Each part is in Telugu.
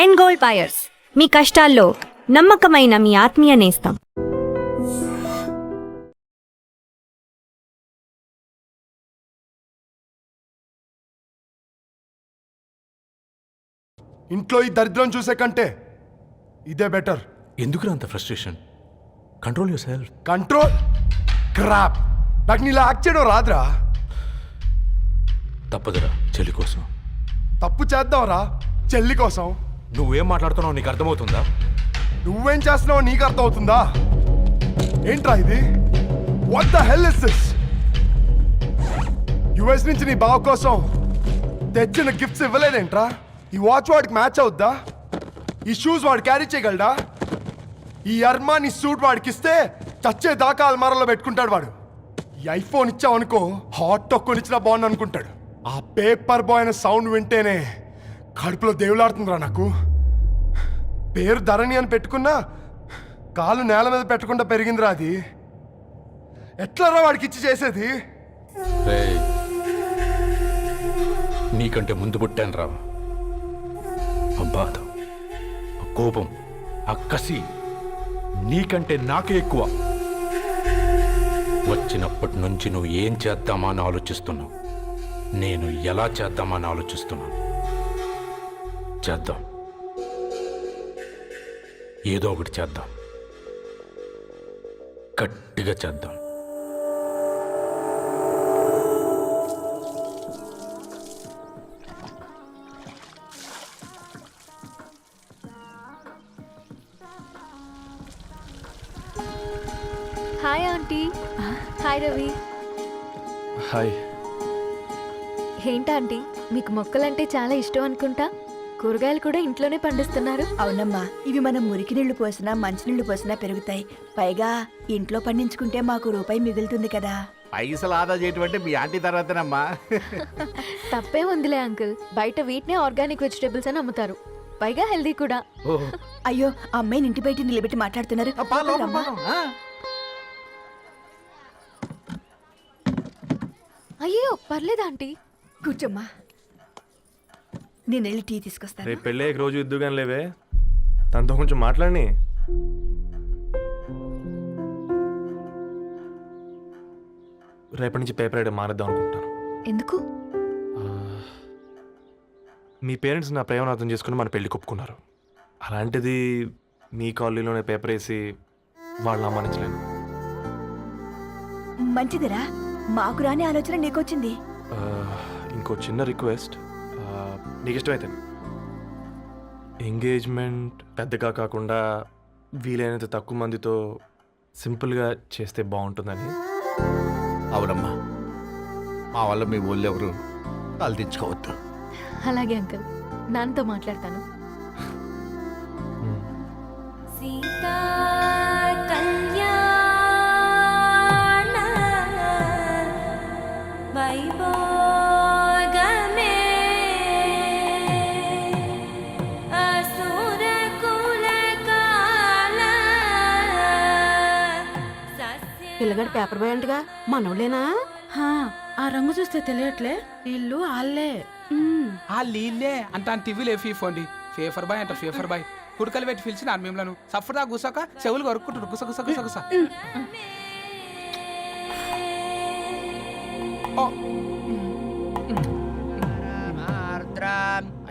ఎండ్ గోల్డ్ బయర్స్, మీ కష్టాల్లో నమ్మకమైన మీ ఆత్మీయ నేస్తం. ఇంట్లో ఈ దరిద్రం చూసే కంటే ఇదే బెటర్. ఎందుకు అంత frustration? Control your self. Control crap. నాకు నీలా యాక్ట్ చేయడం రాదురా. తప్పదురా, చెల్లి కోసం. తప్పు చేద్దాంరా చెల్లి కోసం. నువ్వేం మాట్లాడుతున్నావు నీకు అర్థమవుతుందా? నువ్వేం చేస్తున్నావో నీకు అర్థమవుతుందా? ఏంట్రా ఇది? What the hell is this? US నుంచి నీ బావ కోసం తెచ్చిన గిఫ్ట్స్ ఇవ్వలేదేంట్రా? ఈ వాచ్ వాడికి మ్యాచ్ అవుద్దా? ఈ షూస్ వాడు క్యారీ చేయగలడా? ఈ అర్మానీ సూట్ వాడికి ఇస్తే చచ్చే దాకా అల్మారాలో పెట్టుకుంటాడు వాడు. ఈ ఐఫోన్ ఇచ్చావనుకో హాట్ టొక్కని ఇచ్చినా బాగుంది అనుకుంటాడు. ఆ పేపర్ బాయ్ అనే సౌండ్ వింటేనే కడుపులో దేవులాడుతుందిరా నాకు. పేరు ధరణి అని పెట్టుకున్నా కాలు నేల మీద పెట్టకుండా పెరిగిందిరా అది. ఎట్లరా వాడికి ఇచ్చి చేసేది? రేయ్, నీకంటే ముందు పుట్టాను రా. ఆ బాధ, ఆ కోపం, ఆ కసి నీకంటే నాకే ఎక్కువ. వచ్చినప్పటి నుంచి నువ్వు ఏం చేద్దామా అని ఆలోచిస్తున్నావు, నేను ఎలా చేద్దామా అని ఆలోచిస్తున్నాను. చేద్దాం, ఏదో ఒకటి చేద్దాం, గట్టిగా చేద్దాం. Hi aunty. Hi Ravi. Hi. ఏంటా ఆంటీ, మీకు మొక్కలంటే చాలా ఇష్టం అనుకుంటా. కూరగాయలు కూడా ఇంట్లోనే పండిస్తున్నారు. అవునమ్మా, ఇవి మనం మురికి నీళ్లు పోసినా మంచినీళ్లు పోసినా పెరుగుతాయి. పైగా ఇంట్లో పండించుకుంటే మాకు రూపాయి మిగులుతుంది కదా. పైసలు ఆదా చేయటం అంటే మీ ఆంటీ తర్వాతనమ్మా. తప్పే ఉందిలే అంకుల్, బయట వీటినే ఆర్గానిక్ వెజిటేబుల్స్ అని అమ్ముతారు, పైగా హెల్దీ కూడా. అయ్యో, ఆ అమ్మాయిని ఇంటి బయట నిలబెట్టి మాట్లాడుతున్నారు. రమ్మా. అయ్యో పర్లేదు ఆంటీ. కూర్చోమ్మా, నేను వెళ్ళి టీ తీసుకొస్తాను. రేపు పెళ్ళి రోజు ఇద్దుగాని లేవే, తనతో కొంచెం మాట్లాడి. రేపటి నుంచి పేపర్ రైడ్ మారేద్దాం అనుకుంటాను. ఎందుకు? మీ పేరెంట్స్ నా ప్రేమను అర్థం చేసుకుని మన పెళ్లి ఒప్పుకున్నారు. అలాంటిది మీ కాలనీలోనే పేపర్ వేసి వాళ్ళని అమ్మానించలేను. మంచిదిరా, మాకు రాని ఆలోచన నీకొచ్చింది. ఇంకో చిన్న రిక్వెస్ట్, నీకు ఇష్టమైతే ఎంగేజ్మెంట్ పెద్దగా కాకుండా వీలైనంత తక్కువ మందితో సింపుల్గా చేస్తే బాగుంటుందని. అవునమ్మా, మా వల్ల మీ ఊళ్ళో ఎవరు కాలు తెచ్చుకోవద్దు. అలాగే అంకుల్, నాన్నతో మాట్లాడతాను. సీతా పిల్లగాడు పేపర్ బాయ్ అంటగా, మనోళ్ళేనా? ఆ రంగు చూస్తే తెలియట్లే, ఇల్లు ఆళ్ళే. ఆ లీళ్ళే అంత టీవీలో ఫీఫోండి. ఫేఫర్ బాయ్ అంట, ఫేఫర్ బాయ్. కుడుకలు పెట్టి పిలిచిన మిమ్మలను సఫర్దా గుసక చెవులు కొరుక్కుంటారు. గుస గుస గుస గుస.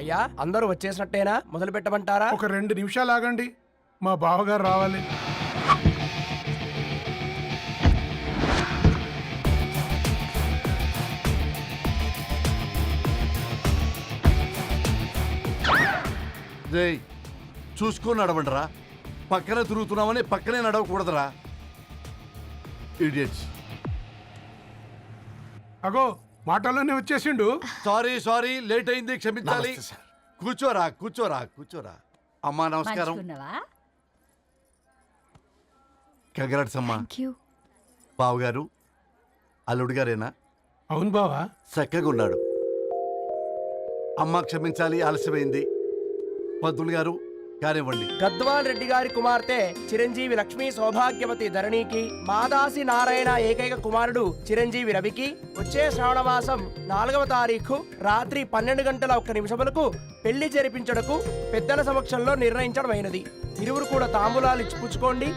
అయ్యా, అందరూ వచ్చేసినట్టేనా? మొదలు పెట్టమంటారా? ఒక 2 నిమిషాలు ఆగండి, మా బావగారు రావాలి. చూసుకొని నడవండిరా. పక్కన తిరుగుతున్నామని పక్కనే నడవకూడదురా. ఇడియట్స్. అగో, మాటల్లోనే వచ్చేసిండు. సారీ లేట్ అయింది, క్షమించాలి. కూర్చోరా కూర్చోరా కూర్చోరా. అమ్మా నమస్కారం. కంగ్రాట్స్ అమ్మా. బావగారు అల్లుడు గారేనా? అవును బావా. చక్కగా ఉన్నాడు. అమ్మ క్షమించాలి, ఆలస్యమైంది. పంతులు గారు కానివ్వండి. గద్వాల్ రెడ్డి గారి కుమార్తె చిరంజీవి లక్ష్మీ సౌభాగ్యవతి ధరణికి, మాదాసి నారాయణ ఏకైక కుమారుడు చిరంజీవి రవికి వచ్చే శ్రావణమాసం 4వ తారీఖు రాత్రి 12:01 పెళ్లి జరిపించడకు పెద్దల సమక్షంలో నిర్ణయించడమైనది. ఇరువురు కూడా తాంబూలాలు ఇచ్చి పుచ్చుకోండి.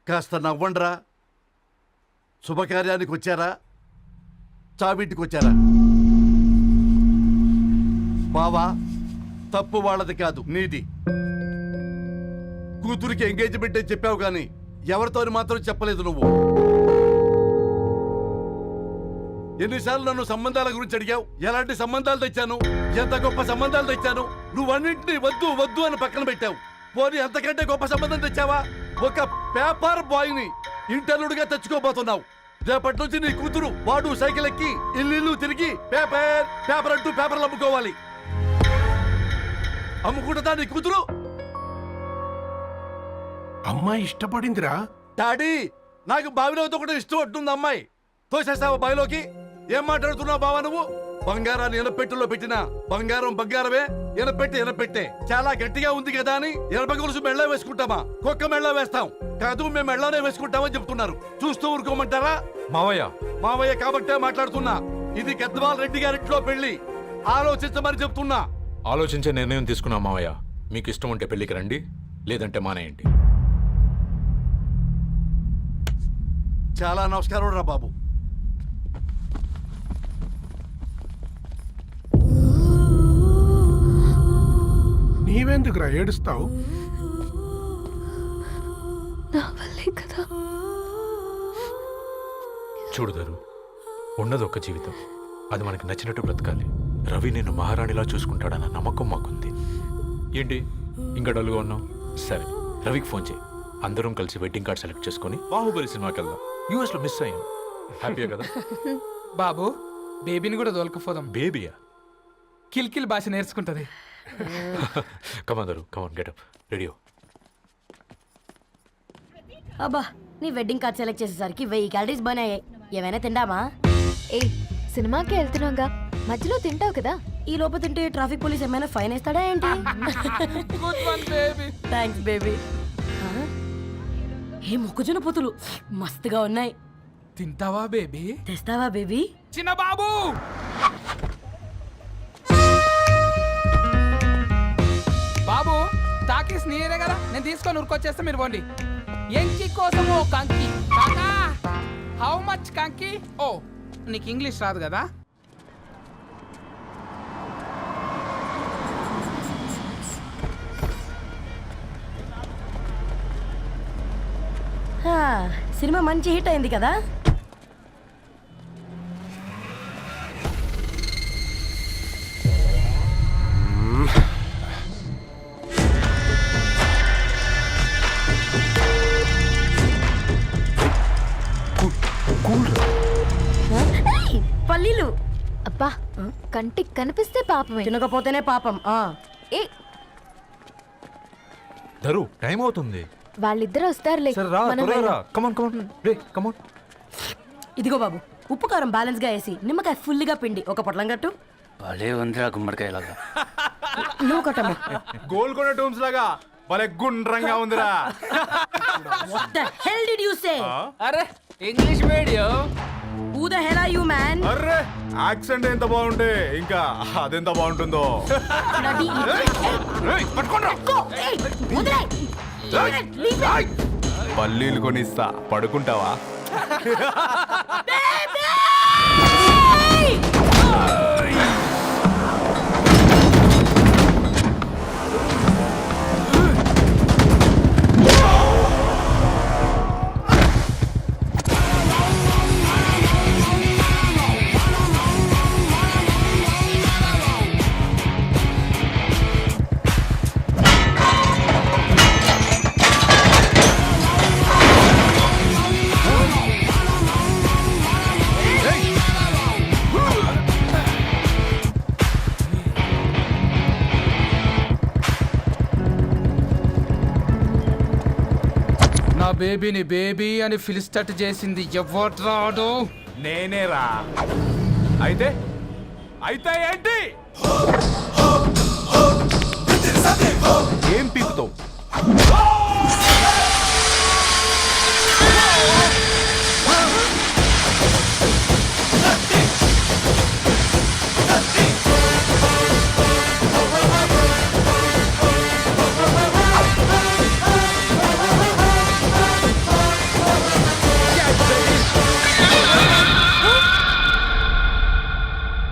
కాస్త నవ్వండ్రా. శుభకార్యానికి వచ్చారా, చావింటికి వచ్చారా? బావా, తప్పు వాళ్ళది కాదు, నీది. కూతురికి ఎంగేజ్మెంట్ అని చెప్పావు కానీ ఎవరితోని మాత్రం చెప్పలేదు నువ్వు. ఎన్నిసార్లు నన్ను సంబంధాల గురించి అడిగావు? ఎలాంటి సంబంధాలు తెచ్చాను, ఎంత గొప్ప సంబంధాలు తెచ్చాను. నువ్వన్నింటినీ వద్దు వద్దు అని పక్కన పెట్టావు. పోనీ అంతకంటే గొప్ప సంబంధం తెచ్చావా? ఒక పేపర్ బాయ్ ని ఇంటర్లుడిగా తెచ్చుకోబోతున్నావు. రేపటి నుంచి నీ కూతురు వాడు సైకిల్ ఎక్కి ఇల్లు తిరిగి పేపర్ పేపర్ అంటూ పేపర్లు అమ్ముకోవాలి. అమ్ముకుంటుందా నీ కూతురు? అమ్మాయి ఇష్టపడిందిరా. డాడీ, నాకు బావిలోతో కూడా ఇష్టం ఉంటుంది. అమ్మాయి తోసేస్తావా బావిలోకి? ఏం మాట్లాడుతున్నావు బావా నువ్వు? బంగారాన్ని ఎనపెట్టులో పెట్టినా బంగారం బంగారమే, ఎనపెట్టే చాలా గట్టిగా ఉంది కదా అని ఎనప గొలుసు మెళ్ళ వేసుకుంటామా? కుక్క మెళ్ళ వేస్తాం కాదు, మేము మెళ్ళనే వేసుకుంటామని చెప్తున్నారు. చూస్తూ ఊరుకోమంటారా? మావయ్య కాబట్టే మాట్లాడుతున్నా. ఇది గద్వాల్ రెడ్డి గారింట్లో పెళ్లి. ఆలోచించమని చెప్తున్నా. ఆలోచించే నిర్ణయం తీసుకున్నా మావయ్య. మీకు ఇష్టం ఉంటే పెళ్లికి రండి, లేదంటే మానేయండి. చాలా నమస్కారం రా బాబు. నీవెందుకురా ఏడుస్తావు? నా వల్లే కదా. చూడుదారు, ఉన్నది ఒక్క జీవితం, అది మనకి నచ్చినట్టు బ్రతకాలి. రవి నేను మహారాణిలా చూసుకుంటాడన్న నమ్మకం మాకుంది. ఏంటి ఇంకా డల్గా ఉన్నావు? సరే, రవికి ఫోన్ చేయి. అందరం కలిసి వెడ్డింగ్ కార్డ్ సెలెక్ట్ చేసుకొని బాహుబలి సినిమాకి వెళ్దాం. యూఎస్లో మిస్ అయ్యాం. హ్యాపీయా కదా? బాబు, బేబీని కూడా దొలకపోదాం. బేబీయా? కిల్కిల్ భాష నేర్చుకుంటది. కమాందరు, కమాన్, గెటప్, రెడీ. అబ్బా, నీ వెడ్డింగ్ కార్డ్ సెలెక్ట్ చేసేసరికి 1000 క్యాలరీస్ బర్న్ అయ్యాయి. ఏమైనా తిండామా? ఏ, సినిమాకి వెళ్తున్నాగా, మధ్యలో తింటావు కదా. ఈ లోపు తింటే ట్రాఫిక్ పోలీస్ ఏమైనా ఫైన్ వేస్తాడా ఏంటి? Thanks baby. ఏ మొక్కజొన్న పొతులు మస్తుగా ఉన్నాయి. తింటావా బేబీ? తెస్తావా బేబీ? చిన్న బాబు, బాబు తాకీస్ నీరే కదా, నేను తీసుకొని ఉరుకొచ్చేస్తే మీరు పోండి. ఎంకి కోసం ఓ కంకి. కాకా, హౌ మచ్ కంకి? ఓ, నీకు ఇంగ్లీష్ రాదు కదా. సినిమా మంచి హిట్ అయింది కదా. పల్లీలు. అబ్బా, కంటికి కనిపిస్తే పాపమే, తినకపోతేనే పాపం. ఏ, దరు, టైం అవుతుంది. వాళ్ళిద్దరు వస్తారులే. మనం వెళ్దాం. ఇదిగో బాబు, ఉప్పు కారం బ్యాలెన్స్ గా వేసి నిమ్మకాయ ఫుల్గా పిండి ఒక పొట్లం కట్టు. భలే ఉందిరా గుమ్మడికాయలాగా. నువ్వు కట్టమ్మా. గోల్కొండ టూమ్స్ లాగా భలే గుండ్రంగా ఉందిరా. What the hell did you say? అరే, English medium. Who the hell are you, man? Array, accent ఎంత బాగుంటే ఇంకా అదెంత బాగుంటుందో. Bloody idiot. Go. Hey, వదిలేయ్. Leave it. పల్లీలు కొనిస్తా, పడుకుంటావా? బేబీని బేబీ అని పిలిస్టట్ చేసింది ఎవడ్రాడు? నేనేరా. అయితే అయితే ఏంటి? ఏం పీకుతావు?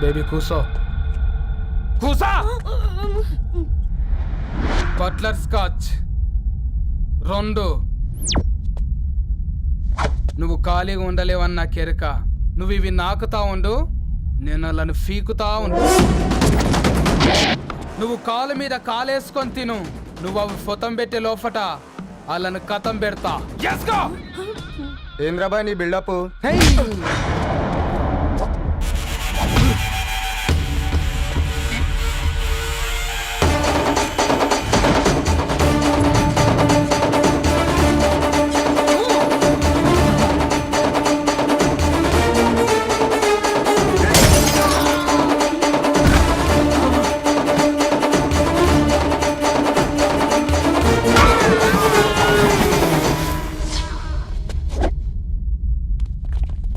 బేబీ కూసో, కూసా. Buttler scotch 2. నువ్వు ఖాళీగా ఉండలేవన్న కెరక. నువ్వు ఇవి నాకుతా ఉండు, నేను వాళ్ళని ఫీకుతా ఉండు. నువ్వు కాలు మీద కాలేసుకొని తిను. నువ్వు అవి ఫొతం పెట్టే లోపట వాళ్ళని కథం పెడతా. ఏం రాబా నీ బిల్డప్?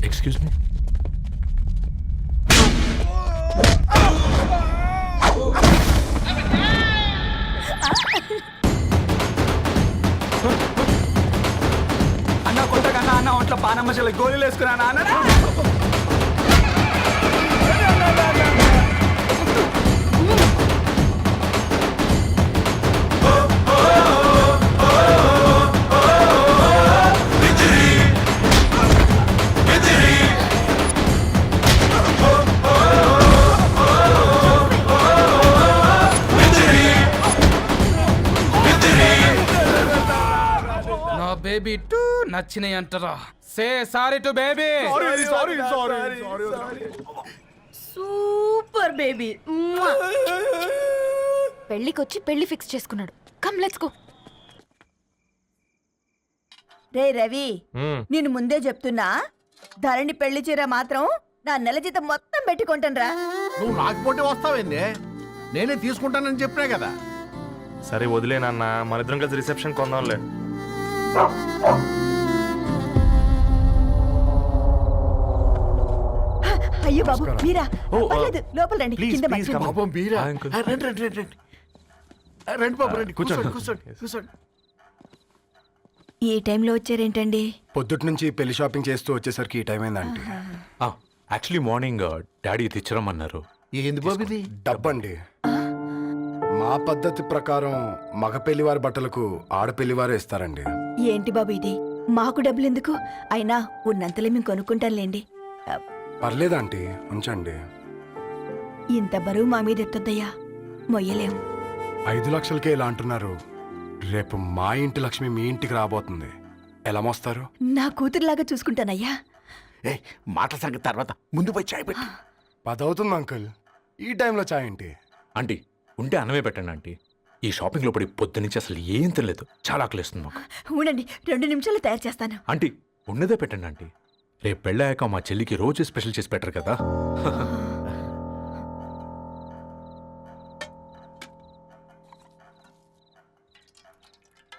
Excuse me. అన్న కొట్టకన్నా అన్న ఒంట్లో పానమ్మశల గోళీలు వేసుకున్నా అన్న. నా బేబీ టూ నచ్చినాయి అంటారా? Say sorry to baby. Super baby. పెళ్ళికొచ్చి పెళ్లి ఫిక్స్ చేసుకున్నాడు. Come let's go. రే రవి, నేను ముందే చెప్తున్నా, ధరణి పెళ్లి చీర మాత్రం నా నెల జీతం మొత్తం పెట్టుకుంటాను. నువ్వు నాకు పోటీ వస్తావేంది? నేనే తీసుకుంటానని చెప్పినా కదా. సరే వదిలేనన్న, మన ఇద్దరం కలిసి రిసెప్షన్ కొందాంలే. అయ్యో బాబు మీరా? ఓ, పర్లేదు, లోపల రండి. ప్లీజ్, కింద ప్లీజ్, మర్చిపోయాను. come on. పాపం బీరా. ఆ, అంకుల్. రండి రండి రండి రండి. రండి బాబు రండి. కూర్చోండి. కూర్చోండి కూర్చోండి. ఈ టైంలో వచ్చారేంటండి? పొద్దుటి నుంచి పెళ్లి షాపింగ్ చేస్తూ వచ్చేసరికి ఈ టైం అయిందంటే. యాక్చువల్లీ మార్నింగ్ డాడీ తెచ్చరమన్నారు. ఏంది బాబు ఇది? డబ్బండి. మా పద్ధతి ప్రకారం మగ పెళ్లివారి బట్టలకు ఆడపెళ్లివారే ఇస్తారండి. ఏంటి బాబు ఇది? మాకు డబ్బులు ఎందుకు? అయినా ఉన్నంతలే మేము కొనుక్కుంటాంలేండి. పర్లేదంటీ, ఉంచండి. ఇంత బరువు మా మీద ఎత్తొద్దయ్యా, మొయ్యలేం. 5 లక్షలకే ఇలా అంటున్నారు. రేపు మా ఇంటి లక్ష్మి మీ ఇంటికి రాబోతుంది. ఎలా మోస్తారు? నా కూతురులాగా చూసుకుంటానయ్యా. ఏ మాట సంగతి తర్వాత, ముందు పోయి చాయ్ పెట్టి. 10 అవుతుంది అంకుల్, ఈ టైంలో చాయ్ ఏంటి? ఆంటీ ఉంటే అన్నమే పెట్టండి ఆంటీ. ఈ షాపింగ్లో పడి పొద్దు నుంచి అసలు ఏం తినలేదు. చాలా ఆకలిస్తుంది మాకు. ఉండండి, 2 నిమిషాలు తయారు చేస్తాను. ఆంటీ ఉన్నదే పెట్టండి ఆంటీ. రేపు పెళ్ళాక మా చెల్లికి రోజు స్పెషల్ చేసి పెట్టరు కదా.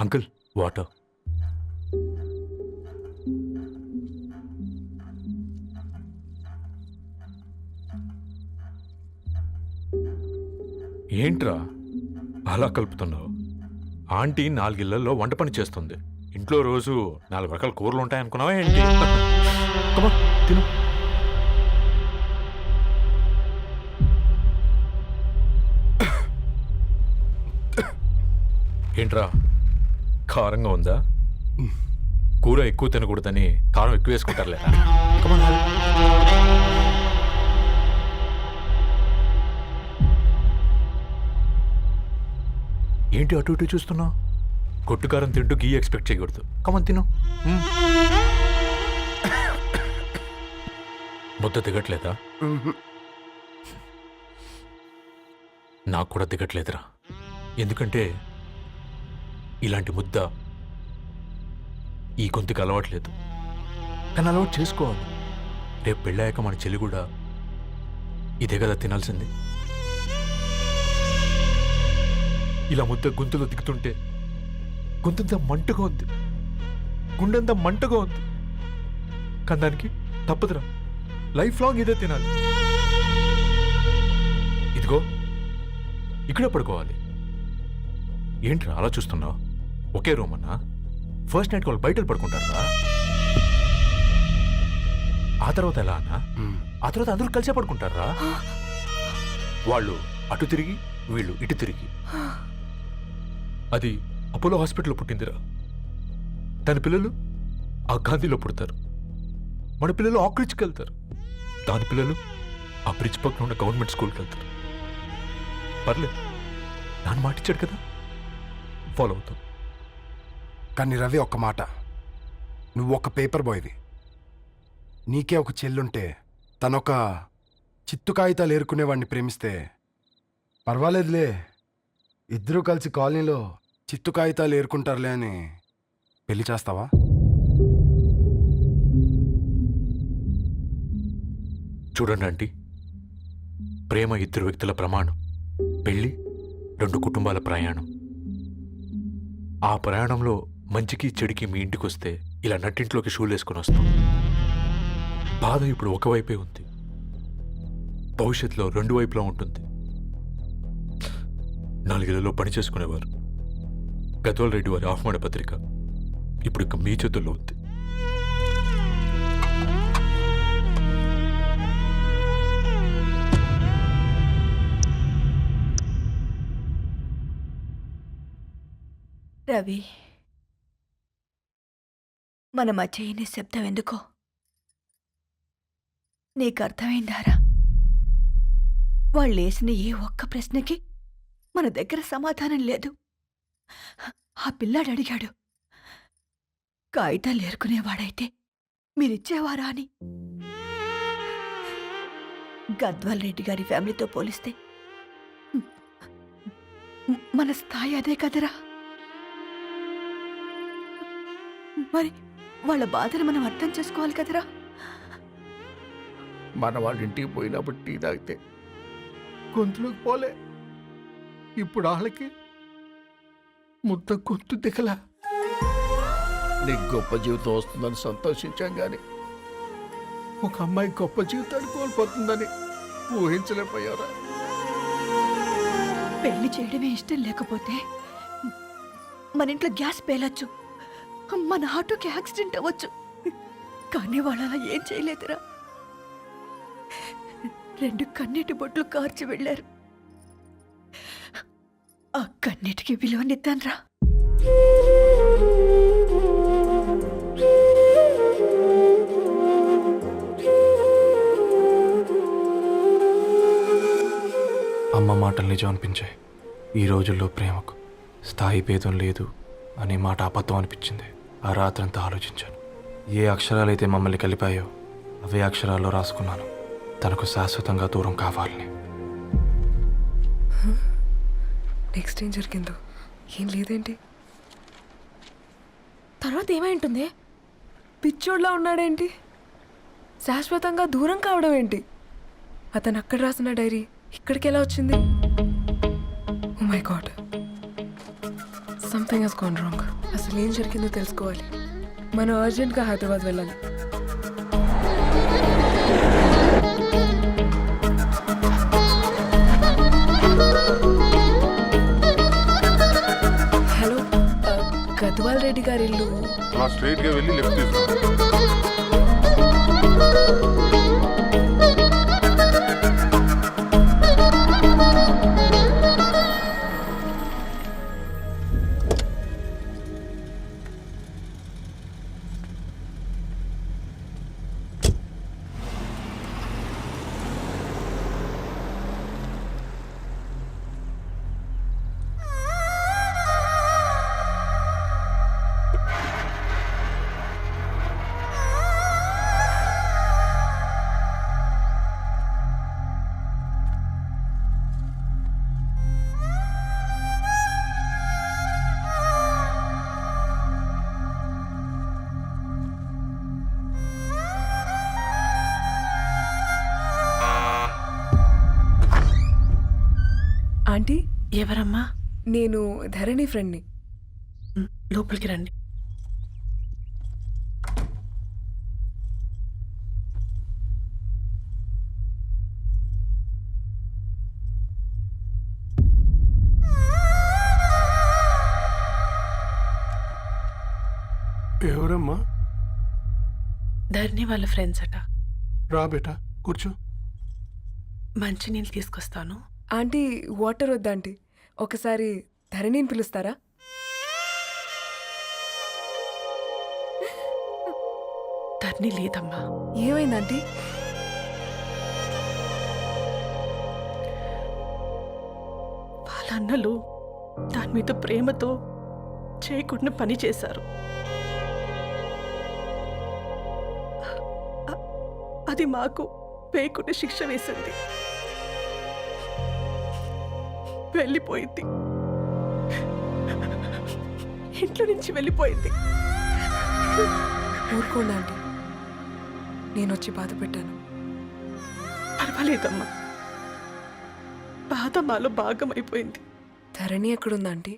Uncle water. ఏంట్రా అలా కలుపుతున్నావు? ఆంటీ 4 ఇళ్లలో వంట పని చేస్తుంది. ఇంట్లో రోజు 4 రకాల కూరలు ఉంటాయనుకున్నావా ఏంటి? కమా తిను. ఏంట్రా కారంగా ఉందా? కూర ఎక్కువ తినకూడదని కారం ఎక్కువ వేసుకుంటారులే. ఏంటి అటు ఇటు చూస్తున్నావు? కొట్టుకారం తింటూ గీ ఎక్స్పెక్ట్ చేయకూడదు. కమన్ తిను. ముద్ద దిగట్లేదా? నాకు కూడా దిగట్లేదురా. ఎందుకంటే ఇలాంటి ముద్ద ఈ గొంతుకి అలవాట్లేదు, కానీ అలవాటు చేసుకోవాలి. రేపు పెళ్ళాక మన చెల్లి కూడా ఇదే కదా తినాల్సింది. ఇలా ముద్ద గొంతులో దిగుతుంటే గొంతంతా మంటగా ఉంది, గుండెంతా మంటగా ఉంది. కానీ దానికి తప్పదురా, లైఫ్ లాంగ్ ఇదే తినాలి. ఇదిగో ఇక్కడే పడుకోవాలి. ఏంట్రా అలా చూస్తున్నావు? ఒకే రూమ్ అన్నా, ఫస్ట్ నైట్ వాళ్ళు బయట పడుకుంటారా? ఆ తర్వాత ఎలా అన్నా? ఆ తర్వాత అందరూ కలిసే పడుకుంటారా? వాళ్ళు అటు తిరిగి, వీళ్ళు ఇటు తిరిగి. అది అపోలో హాస్పిటల్లో పుట్టిందిరా. దాని పిల్లలు ఆ గాంధీలో పుడతారు. మన పిల్లలు ఆక్రిడ్జ్కి వెళ్తారు. దాని పిల్లలు ఆ బ్రిడ్జ్ పక్కన ఉన్న గవర్నమెంట్ స్కూల్కి వెళ్తారు. పర్లేదు, నాన్న మాట ఇచ్చాడు కదా, ఫాలో అవుతాం. కానీ రవి, ఒక్క మాట, నువ్వు ఒక పేపర్ బాయ్వి. నీకే ఒక చెల్లుంటే తనొక చిత్తు కాగితాలు ఏరుకునేవాడిని ప్రేమిస్తే పర్వాలేదులే, ఇద్దరూ కలిసి కాలనీలో చిత్తు కాగితాలు ఏరుకుంటారులే అని పెళ్లి చేస్తావా? చూడండి ఆంటీ, ప్రేమ ఇద్దరు వ్యక్తుల ప్రమాణం, పెళ్ళి రెండు కుటుంబాల ప్రయాణం. ఆ ప్రయాణంలో మంచికి చెడుకి మీ ఇంటికి వస్తే ఇలా నట్టింట్లోకి షూలు వేసుకొని వస్తాం. బాధ ఇప్పుడు ఒకవైపే ఉంది, భవిష్యత్తులో రెండు వైపులా ఉంటుంది. 4 ఏళ్లలో పని చేసుకునేవారు గద్వాల్ రెడ్డి వారి ఆహ్వాన పత్రిక ఇప్పుడు ఇక మీ చేతుల్లో ఉంది. రవి, మన మధ్య ఈ నిశ్శబ్దం ఎందుకో నీకు అర్థమైందారా? వాళ్ళు వేసిన ఏ ఒక్క ప్రశ్నకి మన దగ్గర సమాధానం లేదు. ఆ పిల్లాడు అడిగాడు, కాగితాలు ఏరుకునేవాడైతే మీరిచ్చేవారా అని. గద్వాల్ రెడ్డి గారి ఫ్యామిలీతో పోలిస్తే మన స్థాయి అదే కదరా. మరి వాళ్ళ బాధను మనం అర్థం చేసుకోవాలి కదరా. మన వాళ్ళ ఇంటికి పోయినప్పుడు టీ తాగితే గొంతులోకి పోలే, ఇప్పుడు వాళ్ళకి ముద్ద గొంతు దిగలా. నీకు గొప్ప జీవితం వస్తుందని సంతోషించాం కానీ ఒక అమ్మాయి గొప్ప జీవితాన్ని కోల్పోతుందని ఊహించలేకపోయారా? పెళ్లి చేయడమే ఇష్టం లేకపోతే మన ఇంట్లో గ్యాస్ పేలొచ్చు, మన ఆటోకి యాక్సిడెంట్ అవ్వచ్చు, కానీ వాళ్ళు అలా ఏం చేయలేదురా. 2 కన్నీటి బొట్లు కార్చి వెళ్ళారు. ఆ కన్నీటికి విలువనిద్దాన్రా. అమ్మ మాటలు నిజం అనిపించాయి. ఈ రోజుల్లో ప్రేమకు స్థాయి భేదం లేదు అనే మాట అబద్ధం అనిపించింది. ఆ రాత్రంతా ఆలోచించాను. ఏ అక్షరాలైతే మమ్మల్ని కలిపాయో అవే అక్షరాల్లో రాసుకున్నాను, తనకు శాశ్వతంగా దూరం కావాలని. నెక్స్ట్ ఏం జరిగిందో ఏం లేదేంటి? తర్వాత ఏమై ఉంటుంది? పిచ్చోడ్లా ఉన్నాడేంటి? శాశ్వతంగా దూరం కావడం ఏంటి? అతను అక్కడ రాసిన డైరీ ఇక్కడికి ఎలా వచ్చింది? Oh my God, something has gone wrong. అసలు ఏం జరిగిందో తెలుసుకోవాలి. మనం అర్జెంట్గా హైదరాబాద్ వెళ్ళాలి. హలో, గద్వాల్ రెడ్డి గారి ఇల్లు స్ట్రైట్గా వెళ్ళి లెఫ్ట్ తీసుకో. ఎవరమ్మా? నేను ధరణి ఫ్రెండ్ని. లోపలికి రండి. ఎవరమ్మా? ధరణి వాళ్ళ ఫ్రెండ్స్ అట. రా బేటా, కూర్చో. మంచినీళ్ళు తీసుకొస్తాను. ఆంటీ వాటర్ వద్దా ఆంటీ? ఒకసారి ధరణిని పిలుస్తారా? ధరణి లేదమ్మా. ఏమైంది ఆంటీ? వాళ్ళ అన్నలు దాని మీద ప్రేమతో చేయకుండా పని చేశారు. అది మాకు పేయకుండా శిక్ష వేసింది. వెళ్ళిపోయింది, ఇంట్లో నుంచి వెళ్ళిపోయింది. ఊరుకోండి ఆంటీ, నేను వచ్చి బాధ పెట్టాను. పర్వాలేదమ్మా, బాధ మాలో భాగమైపోయింది. ధరణి ఎక్కడుందా ఆంటీ?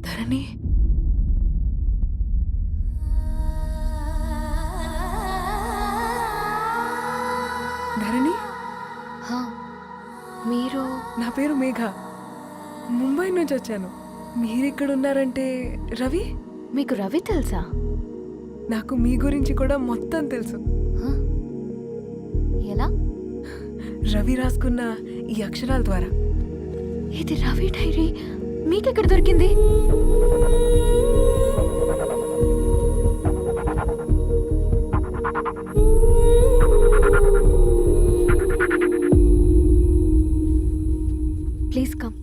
ధరణి, ధరణి, మీరు? నా పేరు మేఘ, ముంబై నుంచి వచ్చాను. మీరెక్కడున్నారంటే? రవి? మీకు రవి తెలుసా? నాకు మీ గురించి కూడా మొత్తం తెలుసు. ఎలా? రవి రాసుకున్న ఈ అక్షరాల ద్వారా. ఇది రవి డైరీ మీకెక్కడ దొరికింది? Please come.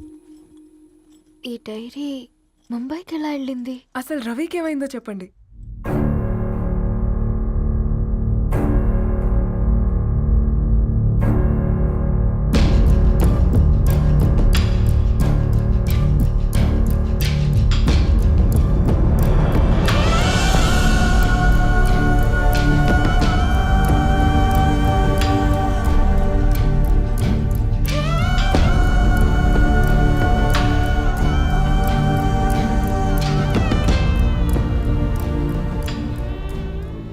ఈ డైరీ ముంబైకి ఎలా వెళ్ళింది? అసలు రవికి ఏమైందో చెప్పండి.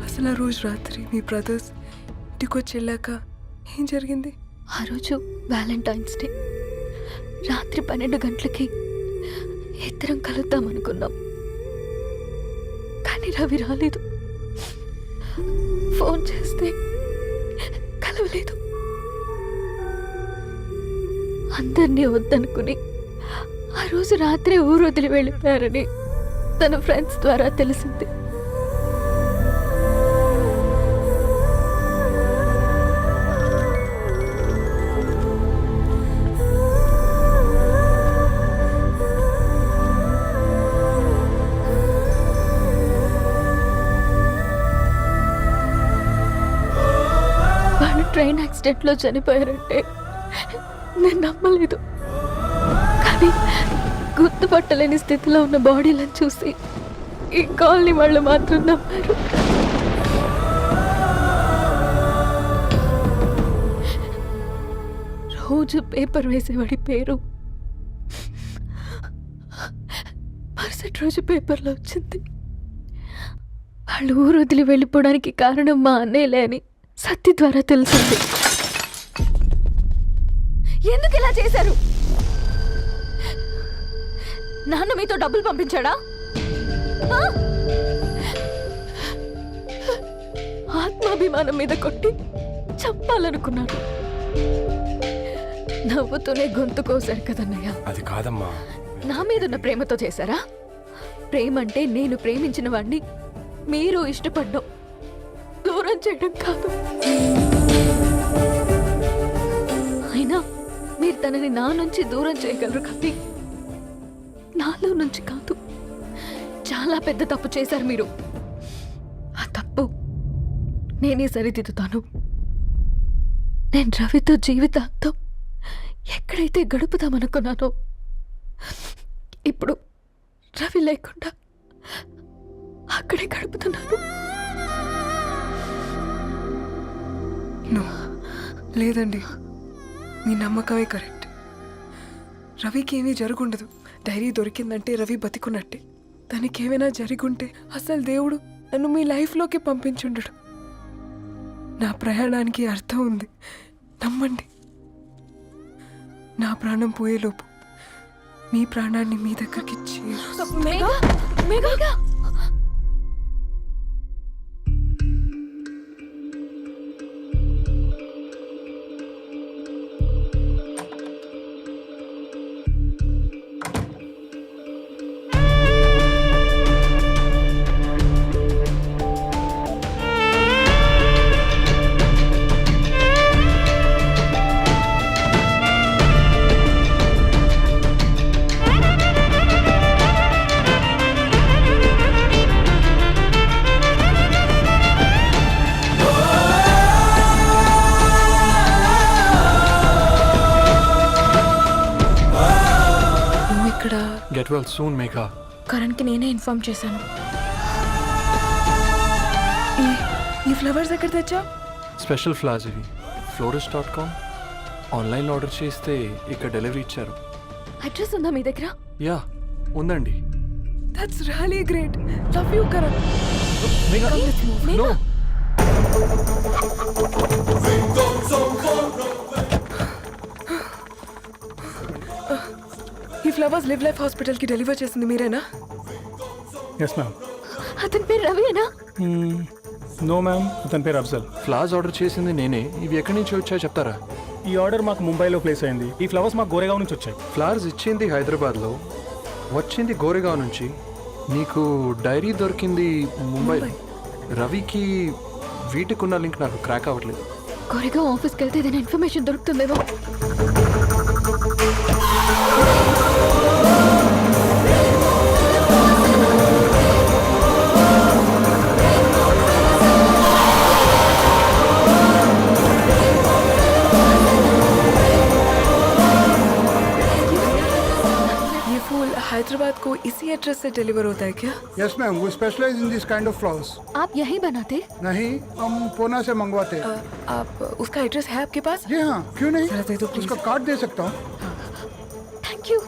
అసలు ఆ రోజు రాత్రి మీ బ్రదర్స్ ఇంటికొచ్చి వెళ్ళాక ఏం జరిగింది? ఆ రోజు వ్యాలంటైన్స్ డే రాత్రి 12 గంటలకి ఇద్దరం కలుద్దాం అనుకున్నాం. కానీ రవి రాలేదు. ఫోన్ చేస్తే కలవలేదు. అందరినీ వద్దనుకుని ఆ రోజు రాత్రి ఊరు వదిలి వెళ్ళిపోయారని తన ఫ్రెండ్స్ ద్వారా తెలిసింది. ట్రైన్ యాక్సిడెంట్లో చనిపోయారంటే నేను నమ్మలేదు. కానీ గుర్తుపట్టలేని స్థితిలో ఉన్న బాడీలను చూసి ఈ కాలనీ వాళ్ళు మాత్రం నమ్మారు. రోజు పేపర్ వేసేవాడి పేరు మరుసటి రోజు పేపర్లో వచ్చింది. వాళ్ళు ఊరు వదిలి వెళ్ళిపోవడానికి కారణం మా అన్నయ్యలే అని సత్తి ద్వారా తెలిసింది. ఎందుకు ఇలా చేశారు? నాన్న మీతో డబ్బులు పంపించాడా? ఆత్మాభిమానం మీద కొట్టి చంపాలనుకున్నాడు. నవ్వుతూనే గొంతు కోసారు కదన్నయ్య. అది కాదమ్మా. నా మీదున్న ప్రేమతో చేశారా? ప్రేమంటే నేను ప్రేమించిన వాడిని మీరు ఇష్టపడ్డం, దూరం చేయడం కాదు. అయినా మీరు తనని నా నుంచి దూరం చేయగలరు కానీ నాలో నుంచి కాదు. చాలా పెద్ద తప్పు చేశారు మీరు. ఆ తప్పు నేనే సరిదిద్దుతాను. నేను రవితో జీవితాంతం ఎక్కడైతే గడుపుదామనుకున్నానో ఇప్పుడు రవి లేకుండా అక్కడే గడుపుతున్నాను. నో, లేదండి, మీ నమ్మకమే కరెక్ట్. రవికి ఏమీ జరుగుండదు. డైరీ దొరికిందంటే రవి బతికున్నట్టే. దానికి ఏమైనా జరిగుంటే అసలు దేవుడు నన్ను మీ లైఫ్లోకి పంపించుండడు. నా ప్రయాణానికి అర్థం ఉంది, నమ్మండి. నా ప్రాణం పోయేలోపు మీ ప్రాణాన్ని మీ దగ్గరికి Megha, Megha. Get well soon Megha. కరణ్కి నేనే ఇన్ఫార్మ్ చేశాను. ఈ ఫ్లవర్స్ ఎక్కడ తెచ్చా? స్పెషల్ ఫ్లవర్స్ ఇవి. florist.com ఆన్లైన్లో ఆర్డర్ చేస్తే ఇక్కడ డెలివరీ ఇచ్చారు. అడ్రస్ ఉందా మీ దగ్గర? యా, ఉందండి. That's really great. Love you Karan. No, ఈ ఫ్లవర్స్ లివ్ లైఫ్ హాస్పిటల్కి డెలివర్ చేసింది మీరేనా? Yes ma'am. అతని పేరు రవియేనా? నో మ్యామ్, అతని పేరు అఫ్జల్. ఫ్లవర్స్ ఆర్డర్ చేసింది నేనే. ఇవి ఎక్కడి నుంచి వచ్చాయో చెప్తారా? ఈ ఆర్డర్ మాకు ముంబైలో ప్లేస్ అయింది. ఈ ఫ్లవర్స్ మాకు గోరేగావ్ నుంచి వచ్చాయి. ఫ్లవర్స్ ఇచ్చింది హైదరాబాద్లో, వచ్చింది గోరేగావ్ నుంచి. నీకు డైరీ దొరికింది ముంబై. రవికి వీటికున్న లింక్ నాకు క్రాక్ అవ్వట్లేదు. కోరేగా ఆఫీస్కి వెళ్తే ఏదైనా ఇన్ఫర్మేషన్ దొరుకుతుందేమో. हैदराबाद को इसी एड्रेस से डिलीवर होता है क्या? यस मैम, वो specialise in this kind of flowers. आप यही बनाते? नहीं, हम पूना से मंगवाते हैं. आप उसका एड्रेस है आपके पास? जी हाँ, क्यों नहीं? जरा दे दो प्लीज. उसका कार्ड दे सकता हूँ. Thank you.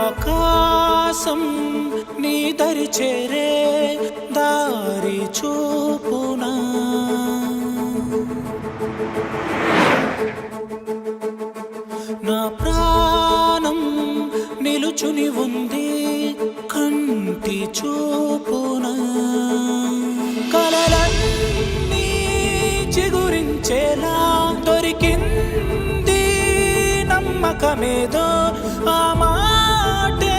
ఆకాశం నీ దరి చేరే దారి చూపునా, నా ప్రాణం నిలుచుని ఉంది కంటి చూపునా, కలలన్నీ చిగురించేలా దొరికింది నమ్మకమేదో, ఆ మాటే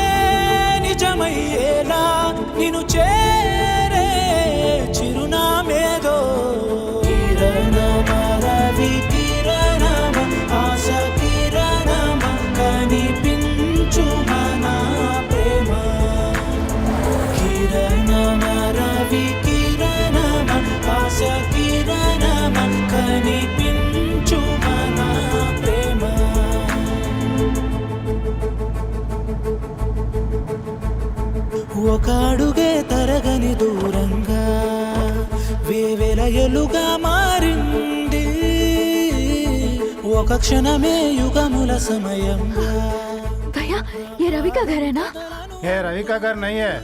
నిజమయ్యేలా నిన్ను చేరే చిరునామేదో. కిరణమ రవి కిరణమ ఆశ కిరణమ కనిపించు మన ప్రేమ. కిరణమ రవి కిరణమ ఆశ కిరణమ కనిపించు మన ప్రేమ. ఒక అడుగే తరగని దూరంగా వేవేల ఎలుగా మారింది, ఒక క్షణమే యుగముల సమయంగా. भैया, ये रवि का घर है ना? ये रवि का घर नहीं है,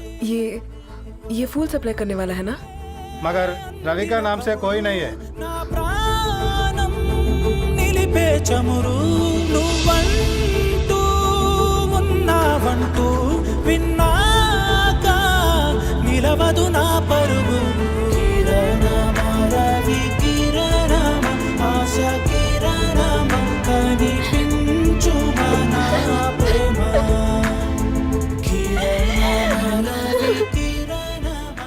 ये फूल सप्लाई करने वाला है ना? मगर रवि का नाम से कोई नहीं है. నా ప్రాణం నిలిపే చమురు నువ్వంటూ ఉన్నావంటూ విన్నాక నిలవదు నా పరుగు. కిరణమ రవి కిరణమ ఆశ కిరణమ కనిపించు మన ప్రేమ. కిరణమ రవి కిరణమ.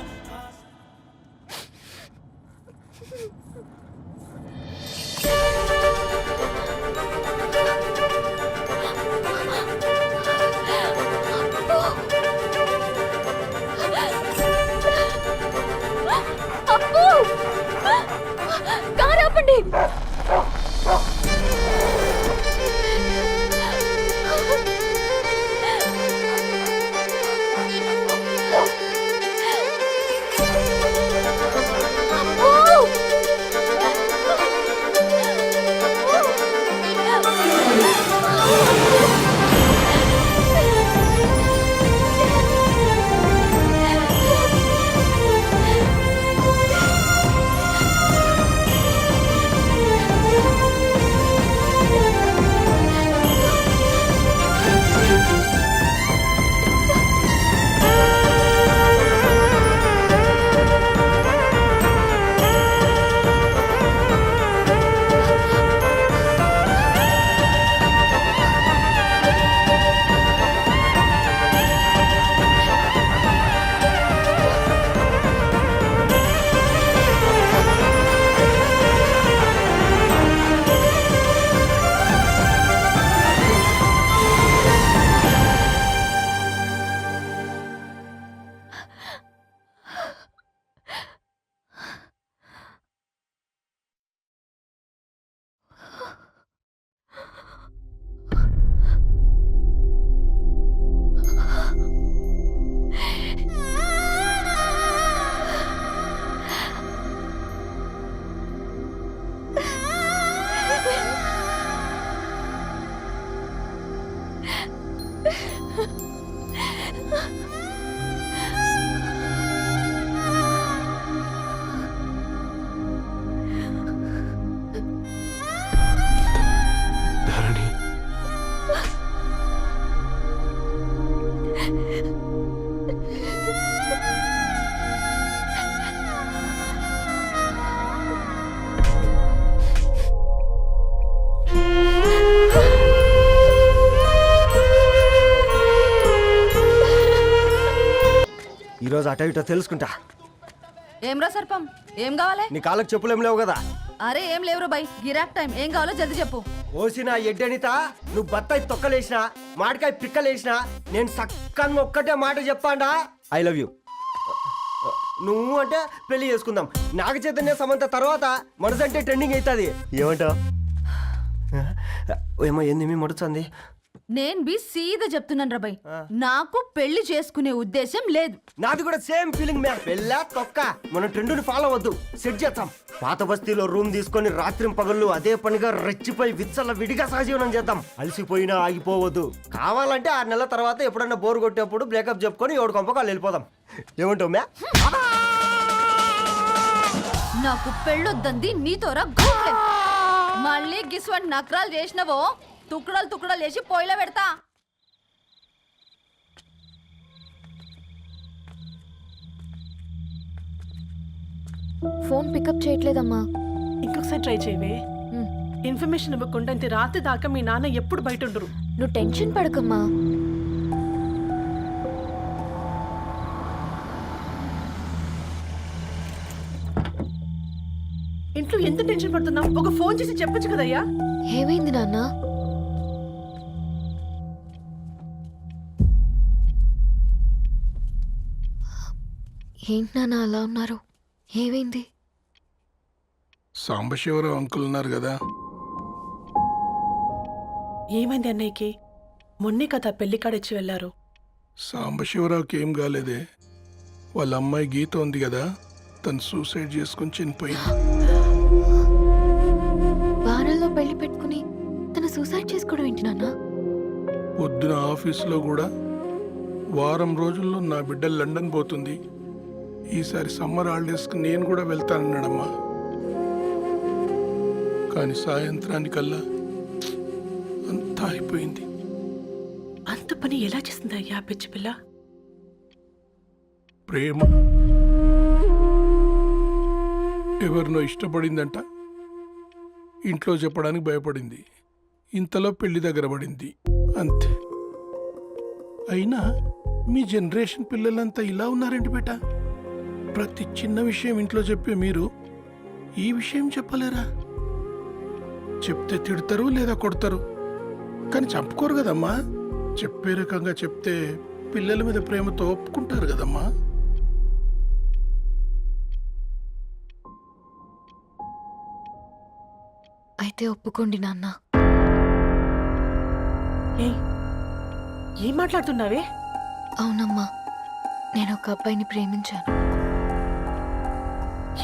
ఈరోజు అటో ఇటో తెలుసుకుంటా. ఏమ్రా సర్పం, ఏం కావాలి? నీ కాళ్ళకు చెప్పులు ఏం లేవు కదా? అరే ఏం లేవురా బై, గిరాక్ టైం. ఏం కావాలో జల్దీ చెప్పు. ఓసిన ఎడ్డనిత, నువ్వు బత్తాయి తొక్కలేసినా మాడికాయ పిక్కలేసినా నేను సక్కగా ఒక్కటే మాట చెప్పాడా, ఐ లవ్ యూ. నువ్వు అంటే పెళ్లి చేసుకుందాం. నాగ చైతన్య సమంత తర్వాత మనసంటే ట్రెండింగ్ అవుతుంది. ఏమంటావు? ఏమో ఏంది మడుతుంది? నేను బి సీదా చెప్తున్నాను రాబాయ్, నాకు పెళ్లి చేసుకునే ఉద్దేశం లేదు. నాది కూడా సేమ్ ఫీలింగ్ మ్యామ్. పెళ్ళా తొక్క, మన ట్రెండ్ని ఫాలో అవద్దు, సెట్ చేద్దాం. పాత బస్తీలో రూమ్ తీసుకొని రాత్రి పగళ్ళు అదే పనిగా రెచ్చిపోయి విచ్చల విడిగా సహజీవనం చేద్దాం. అలసిపోయినా ఆగిపోవద్దు. కావాలంటే 6 నెలల తర్వాత ఎప్పుడన్నా బోర్ కొట్టేప్పుడు బ్రేకప్ చెప్పుకొని ఎవడు కొంపకాలు వెళ్ళిపోదాం. ఏమంటావు మ్యా? నాకు పెళ్ళొద్దంది నీతోరా గోలే. మళ్ళీ గిస్వంటి నకరాలు చేసినవో తుక్కడలు తుక్కడలు వేసి పొయ్యిలో పెడతా. ఫోన్ పికప్ చేయట్లేదమ్మా. ఇంకొకసారి ట్రై చేయవే. ఇన్ఫర్మేషన్ ఇవ్వకుండా ఇంత రాత్రి దాకా మీ నాన్న ఎప్పుడు బయట ఉండరు. నువ్వు టెన్షన్ పడకమ్మా. ఇంట్లో ఎంత టెన్షన్ పడుతున్నావు? ఒక ఫోన్ చేసి చెప్పొచ్చు కదయ్యా. ఏమైంది నాన్న? ఏంటి నాన్న అలా ఉన్నారు? ఏమైంది? సాంబశివరావు అంకుల్ ఉన్నారు కదా, ఏమైంది అన్నయ్యకి? మొన్నే కదా పెళ్లి కాడిచ్చి వెళ్ళారు. సాంబశివరావుకి ఏం కాలేదే. వాళ్ళ అమ్మాయి గీత ఉంది కదా, తను సూసైడ్ చేసుకుని చనిపోయింది. వారాల్లో పెళ్లి పెట్టుకుని తను సూసైడ్ చేసుకోవడం ఏంటి నాన్న? పొద్దున ఆఫీస్లో కూడా వారం రోజుల్లో నా బిడ్డ లండన్ పోతుంది, ఈసారి సమ్మర్ హాలిడేస్కి నేను కూడా వెళ్తానన్నాడమ్మా. కానీ సాయంత్రానికల్లా అంతా అయిపోయింది. అంత పని ఎలా చేసింది అయ్యా పిచ్చి పిల్ల? ప్రేమ ఎవరినో ఇష్టపడిందంట, ఇంట్లో చెప్పడానికి భయపడింది. ఇంతలో పెళ్లి దగ్గర పడింది, అంతే. అయినా మీ జనరేషన్ పిల్లలంతా ఇలా ఉన్నారండి బేట. ప్రతి చిన్న విషయం ఇంట్లో చెప్పే మీరు ఈ విషయం చెప్పలేరా? చెప్తే తిడతారు లేదా కొడతారు, కానీ చంపుకోరు కదమ్మా. చెప్పే రకంగా చెప్తే పిల్లల మీద ప్రేమతో ఒప్పుకుంటారు కదమ్మా. అయితే ఒప్పుకోండి నాన్న. ఏం మాట్లాడుతున్నావే? అవునమ్మా, నేను ఒక అబ్బాయిని ప్రేమించాను.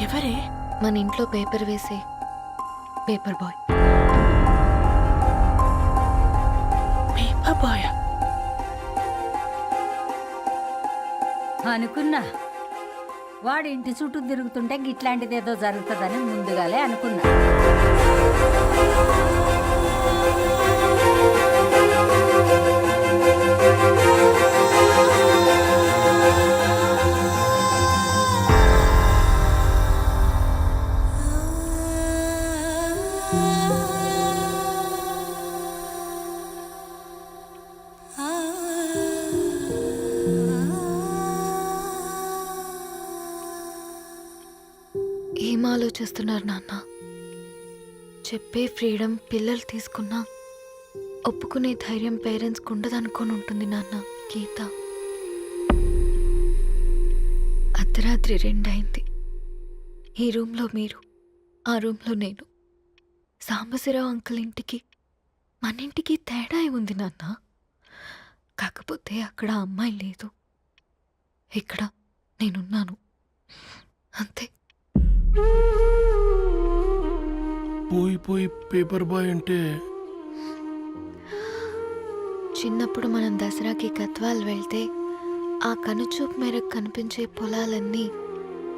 ఎవరే? మన ఇంట్లో పేపర్ వేసే పేపర్ బాయ్. పేపర్ బాయ్ అనుకున్నా, వాడి ఇంటి చుట్టూ తిరుగుతుంటే గిట్లాంటిదేదో జరుగుతుందని ముందుగాలే అనుకున్నా. ఏం ఆలోచిస్తున్నారు నాన్న? చెప్పే ఫ్రీడమ్ పిల్లలు తీసుకున్నా ఒప్పుకునే ధైర్యం పేరెంట్స్కి ఉండదనుకొని ఉంటుంది నాన్న. గీత అర్ధరాత్రి 2 అయింది. ఈ రూమ్లో మీరు, ఆ రూమ్లో నేను. సాంబశివరావు అంకుల్ ఇంటికి మన ఇంటికి తేడా ఉంది నాన్న. కాకపోతే అక్కడ అమ్మాయి లేదు, ఇక్కడ నేనున్నాను, అంతే. పోయి పేపర్ బాయ్ అంటే చిన్నప్పుడు మనం దసరాకి గద్వాల్ వెళ్తే ఆ కనుచూపు మేరకు కనిపించే పొలాలన్నీ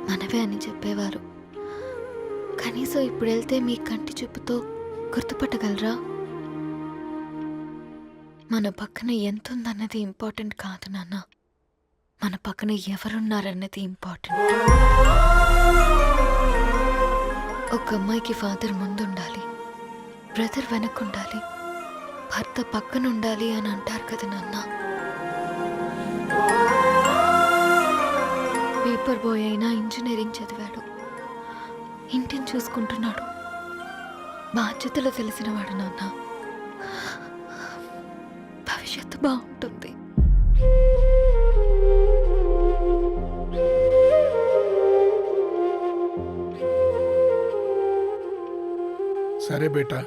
మనవే అని చెప్పేవారు. కనీసం ఇప్పుడు వెళ్తే మీ కంటి చూపుతో గుర్తుపట్టగలరా? మన పక్కన ఎంత ఉందన్నది ఇంపార్టెంట్ కాదు నాన్న, మన పక్కన ఎవరున్నారన్నది ఇంపార్టెంట్. ఒక అమ్మాయికి ఫాదర్ ముందుండాలి, బ్రదర్ వెనకుండాలి, భర్త పక్కన ఉండాలి అని అంటారు కదా నాన్న. పేపర్ బాయ్ అయినా ఇంజనీరింగ్ చదివాడు, ఇంటిని చూసుకుంటున్నాడు, బాధ్యతలు తెలిసినవాడు నాన్న. భవిష్యత్తు బాగుంటుంది. సరే బేటా,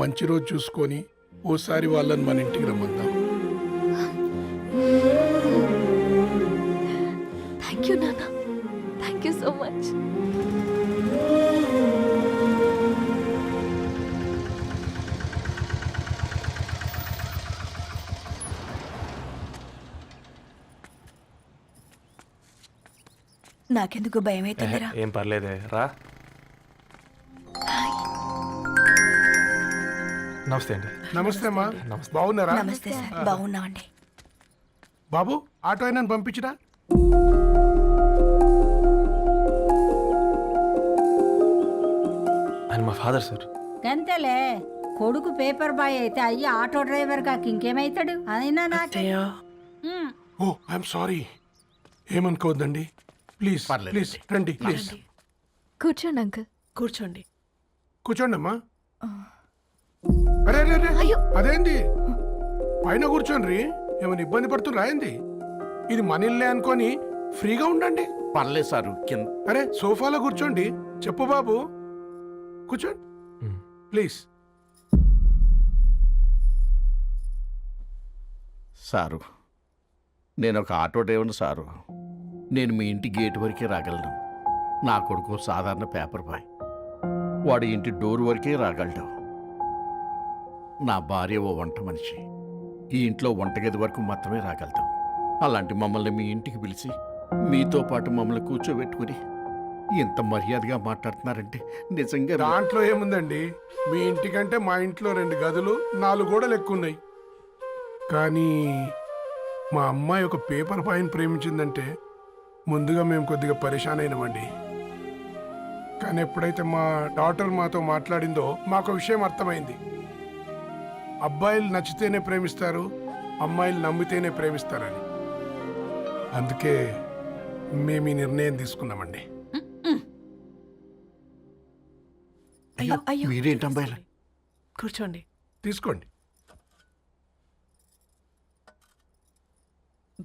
మంచి రోజు చూసుకొని ఓసారి వాళ్ళని మన ఇంటికి రమ్మందాం. థ్యాంక్ యూ నాన్న, థ్యాంక్ యూ సో మచ్. నాకెందుకు భయం అవుతుందిరా. ఏం పర్లేదే, రా. నమస్తే అండి. నమస్తే అమ్మా, బాగున్నారా? నమస్తే సార్, బాగున్నామండి. బాబు, ఆటో అయినా పంపించరా? ఆయన మా ఫాదర్ సార్. గంతేలే, కొడుకు పేపర్ బాయ్ అయితే అయ్యి ఆటో డ్రైవర్ కాక ఇంకేమైతాడు? అయినా నాకు ఓ ఐఎమ్ సారీ, ఏమనుకోవద్దండి. ప్లీజ్ ప్లీజ్ రండి, ప్లీజ్ కూర్చోండి అంకుల్. కూర్చోండి. కూర్చోండి అమ్మా. అరే అరే అరే, అదేంది పైన కూర్చోండి, ఏమైనా ఇబ్బంది పడుతున్నా ఏంది? ఇది మన ఇల్లే అనుకొని ఫ్రీగా ఉండండి. పర్లేదు సారు, కింద. అరే సోఫాలో కూర్చోండి. చెప్పు బాబు, కూర్చోండి ప్లీజ్. సారు, నేను ఒక ఆటో డ్రైవర్ని సారు. నేను మీ ఇంటి గేట్ వరకే రాగలను. నా కొడుకు సాధారణ పేపర్ బాయ్, వాడి ఇంటి డోర్ వరకే రాగలడు. నా భార్య ఓ వంట మనిషి, ఈ ఇంట్లో వంటగది వరకు మాత్రమే రాగలుగుతాం. అలాంటి మమ్మల్ని మీ ఇంటికి పిలిచి మీతో పాటు మమ్మల్ని కూర్చోబెట్టుకుని ఇంత మర్యాదగా మాట్లాడుతున్నారంటే నిజంగా దాంట్లో ఏముందండి, మీ ఇంటికంటే మా ఇంట్లో 2 గదులు 4 గోడలు ఎక్కువ ఉన్నాయి. కానీ మా అమ్మాయి ఒక పేపర్ బాయ్ని ప్రేమించిందంటే ముందుగా మేము కొద్దిగా పరేషాన్ అయినామండి. కానీ ఎప్పుడైతే మా డాటర్ మాతో మాట్లాడిందో మాకు విషయం అర్థమైంది. అబ్బాయిలు నచ్చితేనే ప్రేమిస్తారు, అమ్మాయిలు నమ్మితేనే ప్రేమిస్తారని. అందుకే మేము ఈ నిర్ణయం తీసుకున్నామండి. అయ్యో మీరేంటి అమ్మాయిలు? కూర్చోండి. తీసుకోండి.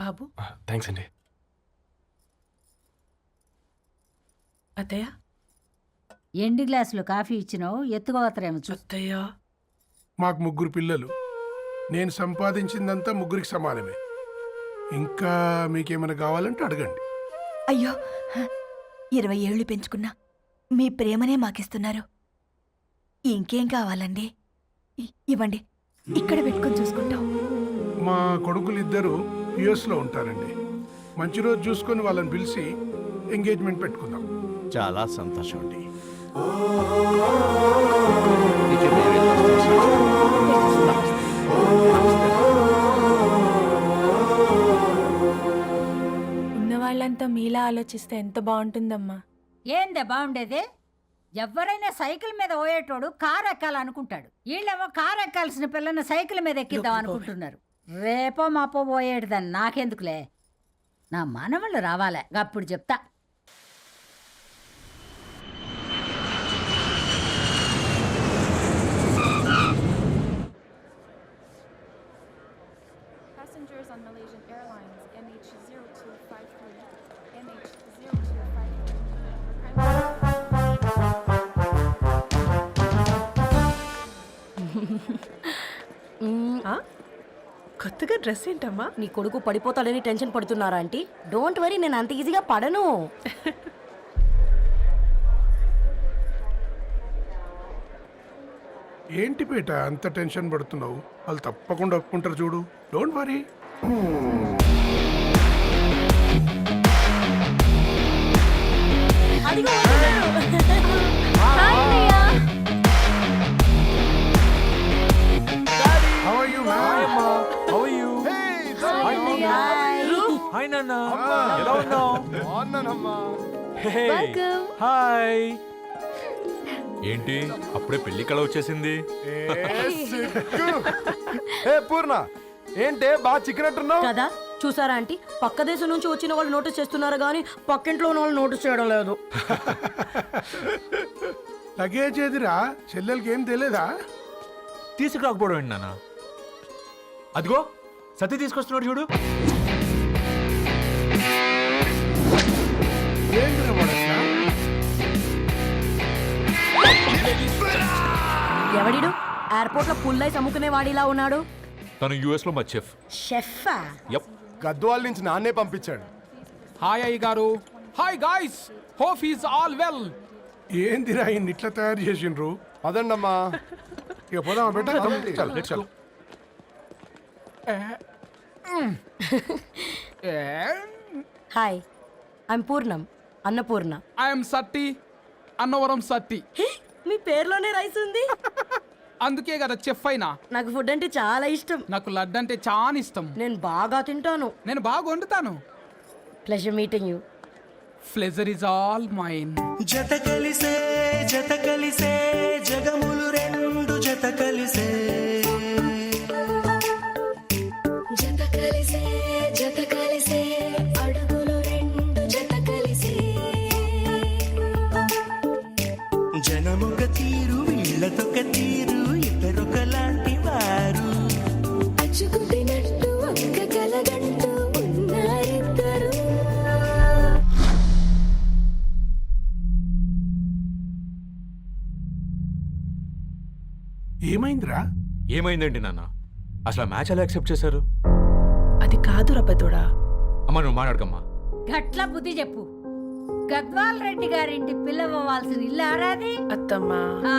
బాబు. థ్యాంక్స్ అండి. అత్తయ్య, ఎండి గ్లాసులో కాఫీ ఇచ్చినావు, ఎత్తుకోవతరేమో చూ. అత్తయ్య. మాకు 3 పిల్లలు, నేను సంపాదించిందంతా 3కి సమానమే. ఇంకా మీకేమైనా కావాలంటే అడగండి. అయ్యో, 20 ఏళ్ళు పెంచుకున్నా మీ ప్రేమనే మాకిస్తున్నారు. ఇంకేం కావాలండి? ఇవ్వండి, ఇక్కడ పెట్టుకొని చూసుకుంటాం. మా కొడుకులు 2 యుఎస్లో ఉంటారండి. మంచి రోజు చూసుకొని వాళ్ళని పిలిచి ఎంగేజ్మెంట్ పెట్టుకుందాం. చాలా సంతోషం అండి. ఉన్న వాళ్ళంతా మీలా ఆలోచిస్తే ఎంత బాగుంటుందమ్మా. ఏందే బాగుండేది? ఎవరైనా సైకిల్ మీద పోయేటోడు కారు ఎక్కాలనుకుంటాడు, వీళ్ళేమో కారు ఎక్కాల్సిన పిల్లని సైకిల్ మీద ఎక్కిద్దాం అనుకుంటున్నారు. రేపో మాపో పోయేటిదని నాకెందుకులే, నా మనవళ్ళు రావాలే, అప్పుడు చెప్తా. Passengers on Malaysian Airlines MH0253, ఆ? కొత్తగా డ్రెస్ ఏంటమ్మా? నీ కొడుకు పడిపోతాడని టెన్షన్ పడుతున్నారా ఆంటీ? డోంట్ వరీ, నేను అంత ఈజీగా పడను. ఏంటి పేట అంత టెన్షన్ పడుతున్నావు? వాళ్ళు తప్పకుండా ఒప్పుకుంటారు చూడు. Don't worry. How are you, man? How are you? Hi నాన్న, ఎలా ఉన్నావు? బాగున్నానమ్మా. హాయ్. ఏంటి అప్పుడే పెళ్లి కళ వచ్చేసింది? ఏ పూర్ణ, ఏంటే బాగా చిక్కినట్టున్నావు కదా, చూసారా ఆంటీ, పక్క దేశం నుంచి వచ్చిన వాళ్ళు నోటీస్ చేస్తున్నారు కానీ పక్కింట్లో ఉన్న వాళ్ళు నోటీస్ చేయడం లేదు. లగేజ్ ఏదిరా, చెల్లెలకి ఏం తెలియదా? తీసుకురాకపోవడం ఏంటి నాన్న? అదిగో సతీ తీసుకొస్తున్నాడు చూడు. ఏంటిరా వాడు అసలు? ఎవడిడు ఎయిర్పోర్ట్ లో పుల్లై అమ్ముకునే వాడిలా ఉన్నాడు? తను యుఎస్ లో మా చెఫ్. షెఫా? యప్. గద్వాల నుంచి నాన్నే పంపించాడు. హాయ్ అయ్య గారు. Hi guys, hope is all well. ఏందిరా ఇన్ని ఇట్లా తయారు చేసిండ్రు? పదండమ్మా. ఇక పోదామా బెట్ట? చల్ చల్. హాయ్, ఐమ్ పూర్ణం, అన్నపూర్ణ. ఐఎమ్ సత్తి, అన్నవరం సత్తి. మీ పేరులోనే రైస్ ఉంది. అందుకే కదా చెఫ్ అయినా. నాకు ఫుడ్ అంటే చాలా ఇష్టం. నాకు లడ్డు అంటే చాలా ఇష్టం. నేను బాగా తింటాను. నేను బాగా వండుతాను. Pleasure meeting you. Pleasure is all mine. జత కలిసే జగములు రెండు జత కలిసే అడుగులు రెండు జత కలిసే జనముక తీరు వీళ్ళతొక తీరు ఇద్దరొకలాంటి వారు అచ్చుకుతినట్టు ఒక్క కలగంటూ ఉన్నారిద్దరు. ఏమైందిరా? ఏమైందేంటి నాన్న? అసలు ఆ మ్యాచ్ ఎలా యాక్సెప్ట్ చేశారు? అది కాదు రబ్బతోడా. అమ్మ నువ్వు మాట్లాడకమ్మా. గట్ల బుద్ధి చెప్పు. గద్వాల్ రెడ్డి గారింటి పిల్లవ్వాల్సిన ఇల్లు ఆరాది. అత్తమ్మా, ఆ,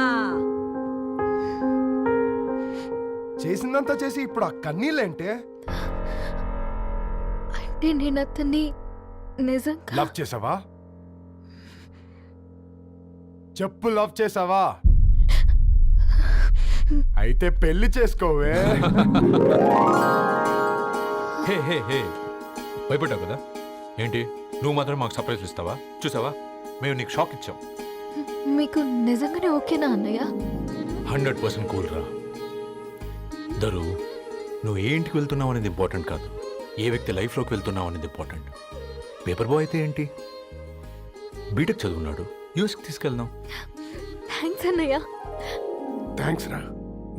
చేసిందంతా చేసి ఇప్పుడు ఆ కన్నీళ్ళేంటే? అంటే నేను అతన్ని నిజంగా లవ్ చేసావా? చెప్పు, లవ్ చేసావా? అయితే పెళ్లి చేసుకోవే. హే హే హే, భయపడ్డావు కదా? ఏంటి నువ్వు మాత్రం మాకు సర్ప్రైజ్ ఇస్తావా? చూసావా, మేము నీకు షాక్ ఇచ్చాం. మీకు నిజంగానే ఓకేనా అన్నయ్య? 100% కూల్ రా. దరు, నువ్వు ఏ ఇంటికి వెళ్తున్నావు అనేది ఇంపార్టెంట్ కాదు, ఏ వ్యక్తి లైఫ్లోకి వెళ్తున్నావు అనేది ఇంపార్టెంట్. పేపర్ బాయ్ అయితే ఏంటి, బీటెక్ చదువున్నాడు, యూఎస్కి తీసుకెళ్దాం. థ్యాంక్స్ అన్నయ్య. థ్యాంక్స్ రా.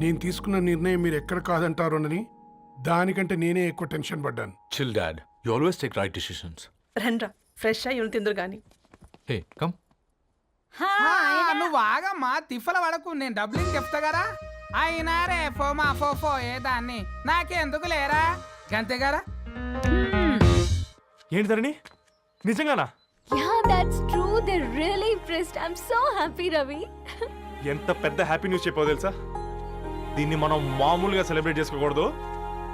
నేను తీసుకున్న నిర్ణయం మీరు ఎక్కడ కాదంటారోనని దానికంటే నేనే ఎక్కువ టెన్షన్ పడ్డాను. Chill dad, you always take right decisions. రండ్రా ఫ్రెష్ అయ్యి తిందురు గాని. Hey come. హా, నువ్వు ఆగమ్మా, తిఫల పడకు, నేను డబ్లింగ్ చెప్తా కదా. అయినా రే ఫోమా ఫోఫో ఏ దాన్ని నాకెందుకు లేరా గంతే కదా. ఏంటి ధరణి, నిజంగానా? Yeah, that's true. They're really impressed. I'm so happy, Ravi. ఎంత పెద్ద హ్యాపీ న్యూస్ చెప్పావు తెలుసా? దీన్ని మనం మామూలుగా సెలబ్రేట్ చేసుకోకూడదు.